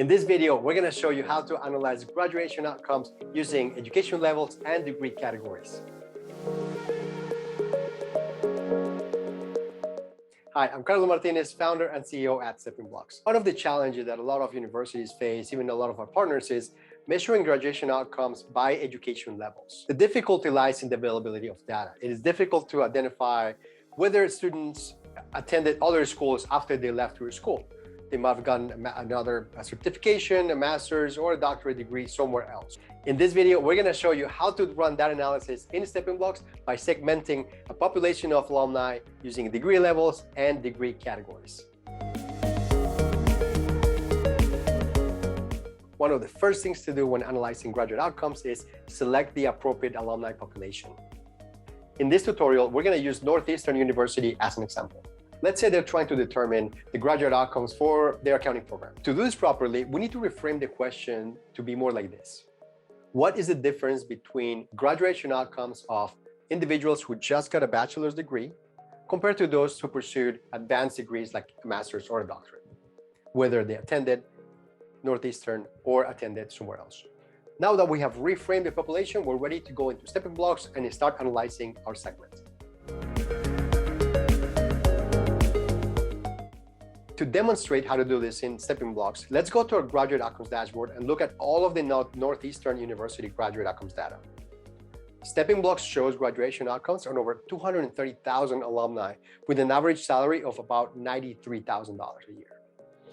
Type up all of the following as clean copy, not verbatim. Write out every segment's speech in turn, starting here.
In this video, we're going to show you how to analyze graduation outcomes using education levels and degree categories. Hi, I'm Carlos Martinez, founder and CEO at Steppingblocks. One of the challenges that a lot of universities face, even a lot of our partners, is measuring graduation outcomes by education levels. The difficulty lies in the availability of data. It is difficult to identify whether students attended other schools after they left your school. They might have gotten another certification, a master's, or a doctorate degree somewhere else. In this video, we're going to show you how to run that analysis in Steppingblocks by segmenting a population of alumni using degree levels and degree categories. One of the first things to do when analyzing graduate outcomes is select the appropriate alumni population. In this tutorial, we're going to use Northeastern University as an example. Let's say they're trying to determine the graduate outcomes for their accounting program. To do this properly, we need to reframe the question to be more like this. What is the difference between graduation outcomes of individuals who just got a bachelor's degree compared to those who pursued advanced degrees like a master's or a doctorate, whether they attended Northeastern or attended somewhere else? Now that we have reframed the population, we're ready to go into Steppingblocks and start analyzing our segment. To demonstrate how to do this in Steppingblocks, let's go to our graduate outcomes dashboard and look at all of the Northeastern University graduate outcomes data. Steppingblocks shows graduation outcomes on over 230,000 alumni with an average salary of about $93,000 a year.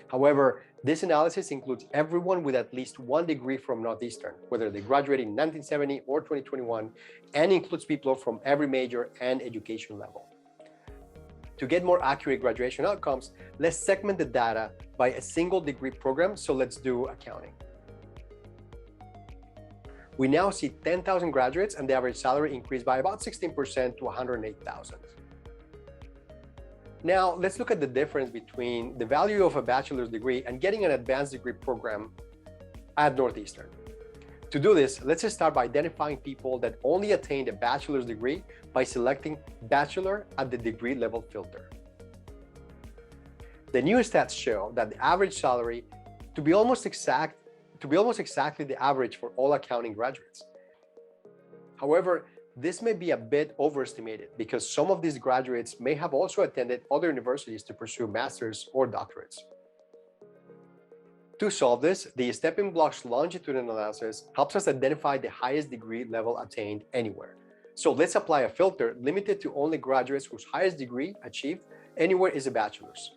However, this analysis includes everyone with at least one degree from Northeastern, whether they graduated in 1970 or 2021, and includes people from every major and education level. To get more accurate graduation outcomes, let's segment the data by a single degree program. So let's do accounting. We now see 10,000 graduates and the average salary increased by about 16% to $108,000. Now let's look at the difference between the value of a bachelor's degree and getting an advanced degree program at Northeastern. To do this, let's just start by identifying people that only attained a bachelor's degree by selecting bachelor at the degree level filter. The new stats show that the average salary to be almost exactly the average for all accounting graduates. However, this may be a bit overestimated because some of these graduates may have also attended other universities to pursue masters or doctorates. To solve this, the Steppingblocks longitudinal analysis helps us identify the highest degree level attained anywhere. So let's apply a filter limited to only graduates whose highest degree achieved anywhere is a bachelor's.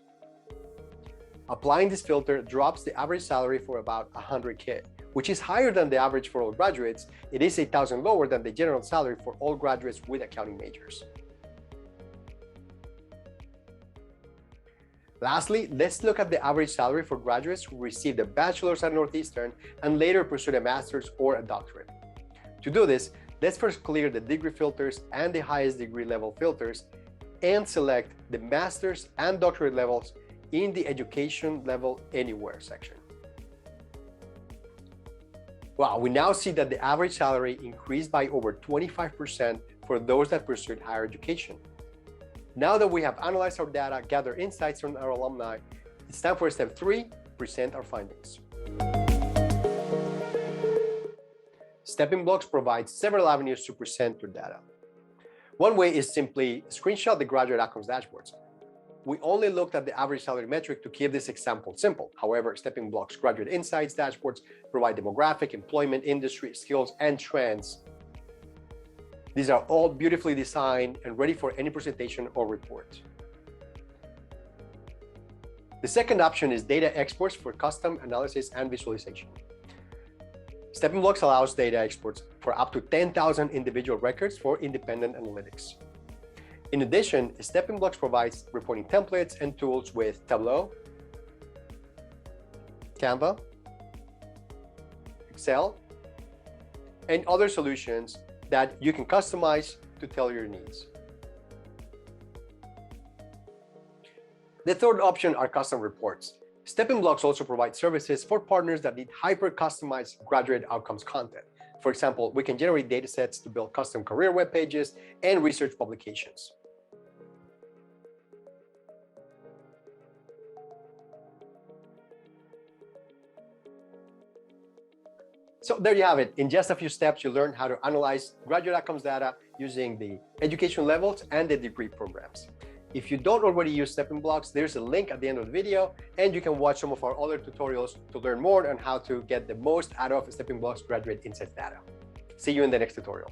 Applying this filter drops the average salary for about $100K, which is higher than the average for all graduates. It is $8,000 lower than the general salary for all graduates with accounting majors. Lastly, let's look at the average salary for graduates who received a bachelor's at Northeastern and later pursued a master's or a doctorate. To do this, let's first clear the degree filters and the highest degree level filters and select the master's and doctorate levels in the education level anywhere section. Wow, we now see that the average salary increased by over 25% for those that pursued higher education. Now that we have analyzed our data, gathered insights from our alumni, it's time for step 3, present our findings. Steppingblocks provides several avenues to present your data. One way is simply screenshot the graduate outcomes dashboards. We only looked at the average salary metric to keep this example simple. However, Steppingblocks graduate insights dashboards provide demographic, employment, industry, skills, and trends. These are all beautifully designed and ready for any presentation or report. The second option is data exports for custom analysis and visualization. Steppingblocks allows data exports for up to 10,000 individual records for independent analytics. In addition, Steppingblocks provides reporting templates and tools with Tableau, Canva, Excel, and other solutions that you can customize to tell your needs. The third option are custom reports. Steppingblocks also provides services for partners that need hyper-customized graduate outcomes content. For example, we can generate datasets to build custom career web pages and research publications. So there you have it. In just a few steps, you learn how to analyze graduate outcomes data using the education levels and the degree programs. If you don't already use Steppingblocks, there's a link at the end of the video, and you can watch some of our other tutorials to learn more on how to get the most out of Steppingblocks Graduate Insights data. See you in the next tutorial.